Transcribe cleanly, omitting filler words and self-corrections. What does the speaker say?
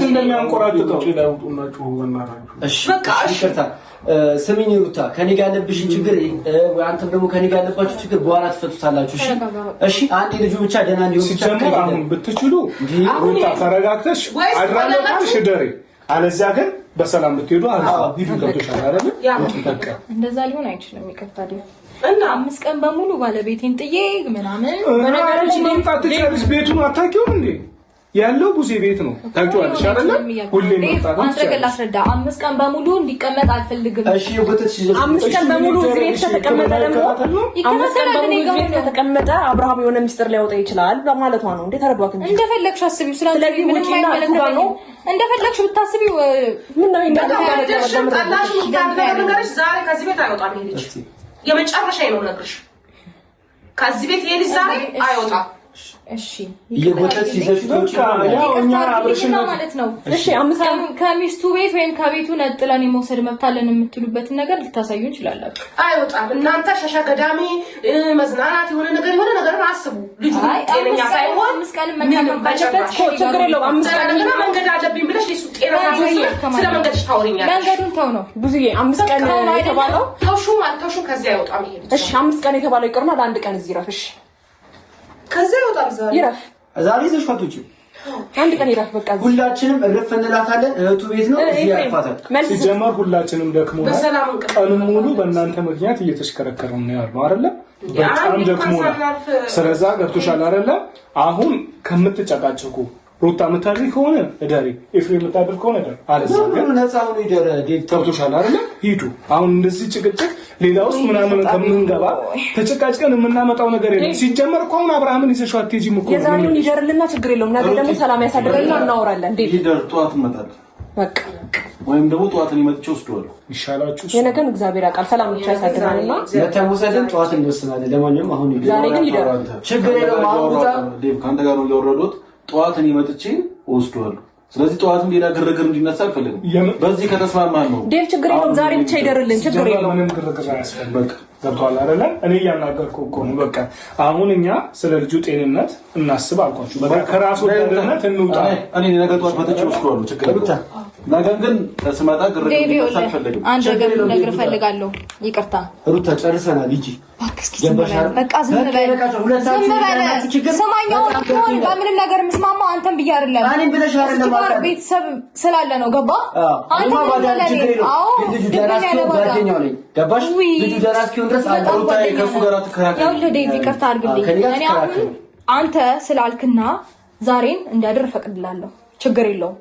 እንደሚያንቆራጥጠው ይላውጡናችሁ ወናራችሁ እሺ በቃ ይቅርታ ስሚኝ ሩታ ከኔ ጋር ያለብሽን ችግር ወይ አንተም ደግሞ ከኔ ጋር ያለባችሁ ችግር በኋላ ትፈቱታላችሁ እሺ አንዴ ልጁ ብቻ ደህና እንዲሆን ሲጀመር አሁን ብትችሉ ሩታ ተረጋግተሽ አድራለሽ ደሬ አለዚያ ግን በሰላም ብትሄዱ ሂዱ ገብቶሻል አይደል በቃ እንደዛ ሊሆን አይችልም ይከታል እና 5 ቀን በሙሉ ባለቤቴን ጥዬ ምናምን በነገራችን ላይ ታጥቻለሽ ቤቱን አታውቂውም እንዴ ያለው ብዙ ቤት ነው ታውቂዋለሽ አይደል ሁሌ መጣጣ አንተ ገላስረዳ 5 ቀን በሙሉ እንዲቀመጥ አልፈልግም እሺ ወጥተሽ 5 ቀን በሙሉ እዚህ ቤት ተቀመጠ ደግሞ ይከታተላል እኔ ጋር ተቀመጠ አብርሃም የሆነ ሚስጥር ሊያወጣ ይችላል ለማለቷ ነው እንዴ ተረዷት እንጂ እንደፈለግሽ አስቢው ስለዚህ ምንም አይመለከተኝ ነው እንደፈለግሽ ብታስቢው ምን ነው እንደፈለግሽ ዛሬ ከዚህ ቤት አይወጣም ይሄ ልጅ የመጨረሻ ነው ነግርሽ ከዚህ ቤት ይሄ ልጅ ዛሬ አይወጣም እሺ ይጎተት ሲዘሽቶች ያው እኛ አብረሽና ማለት ነው እሺ 5 ቀን ከሚስቱ ቤት ወይም ከቤቱ ነጥለን የመውሰድ መብታለን የምትሉበትን ነገር ልታሳዩ እንችላላችሁ አይወጣም እናንተ ሸሻ ገዳሚ መዝናናት የሆነ ነገር አስቡ ልጁ ጤነኛ ሳይሆን 5 ቀን መከመም ባለበት ችግር የለውም 5 ቀን መንገድ አለብኝ ብለሽ ለሱ ጤነኛ ሳይሆን ስለ መንገድሽ ታወሪኛለሽ መንገዱን ተው ነው ብዙዬ 5 ቀን የተባለው ተውሹ ከዚህ አይወጣም ይሄ እሺ 5 ቀን የተባለው ይቀርና ለአንድ ቀን እዚህ ረፍሽ ከዚህ አይወጣም ይረፍ ዛሬ ዘሽፋቶች አንድ ቀን ይረፍ በቃ ሁላችንም እረፍ እንላታለን እህቱ ቤት ነው እዚህ ያፋታል ሲጀመር ሁላችንም ደክሞናል ቀኑን ሙሉ በእናንተ ምክንያት እየተሽከረከረን ነው ያለው አይደለ በጣም ደክሞናል ስለዛ ገብቶሻል አይደለ አሁን ከምትጨቃጨቁ ሩታ መታደሪ ከሆነ እዳሪ ኤፍሬም መታደር ከሆነ እዳሪ አለዛ ግን ነፃው ነው ይደረ ዴት ገብቶሻል አይደለ ሂዱ አሁን እንደዚህ ጭቅጭቅ ሌላውስ ምናምን ከምንገባ ተጨቃጭቀን የምናመጣው ነገር የለም ሲጀመር እኮ አሁን አብርሃምን ይዘሽው አትሄጂም እኮ የዛሬውን ይደርልና ችግር የለውም ነገ ደግሞ ሰላም ያሳድረና እናወራለን እንዴ ይደር ጧት እንመጣለን በቃ ወይም ደግሞ ጧት ሊመጥቼ ወስደዋለሁ ይሻላችሁ የነገን እግዚአብሔር ያውቃል ሰላም ብቻ ያሳድረናልና ለተወሰደን ጧት እንወስናለን ለማንኛውም አሁን ዛሬ ግን ይደር ችግር የለውም አውጣ ዴቭ ካንተ ጋር ነው ያወረዱት ጧት ሊመጥቼ ወስደዋለሁ ስለዚህ ጧትም ሌላ ግርግር እንዲነሳ አልፈልግም በዚህ ከተስማማን ነው ዴቭ ችግር የለውም ዛሬ ብቻ ይደርልን ችግር የለውም ምንም ግርግር አያስፈልግም ገብቷል አይደለ እኔ ያናገርኩ እኮ ነው በቃ አሁን እኛ ስለ ልጁ ጤንነት እናስብ አልኳችሁ በቃ ከራሱ ጤንነት እንውጣ እኔ ነገ ጧት መጥቼ ወስደዋለሁ ችግር የለውም ነገ ግን ስመጣ ግርግር እንዲነሳ አልፈልግም አንድ ነገር እፈልጋለሁ ይቅርታ ሩታ ጨርሰናል ሂጂ በቃ ዝም በል ሰማኛው በምንም ነገር መስማማ አንተም ብዬ አይደለም እኔ ብለሽ አይደለም ቤተሰብ ስላለ ነው ገባ አንተ ባዳልኝ ልጁ ደራስ ጓደኛው ነኝ ገባሽ ልጁ ደራስ ኪውን ድረስ ሩታ ከሱ ጋር ተከራከረ ያው ለዴቪ ይቅርታ አድርግልኝ እኔ አሁን አንተ ስላልክና ዛሬን እንዲያደር ፈቅድላለሁ ችግር የለውም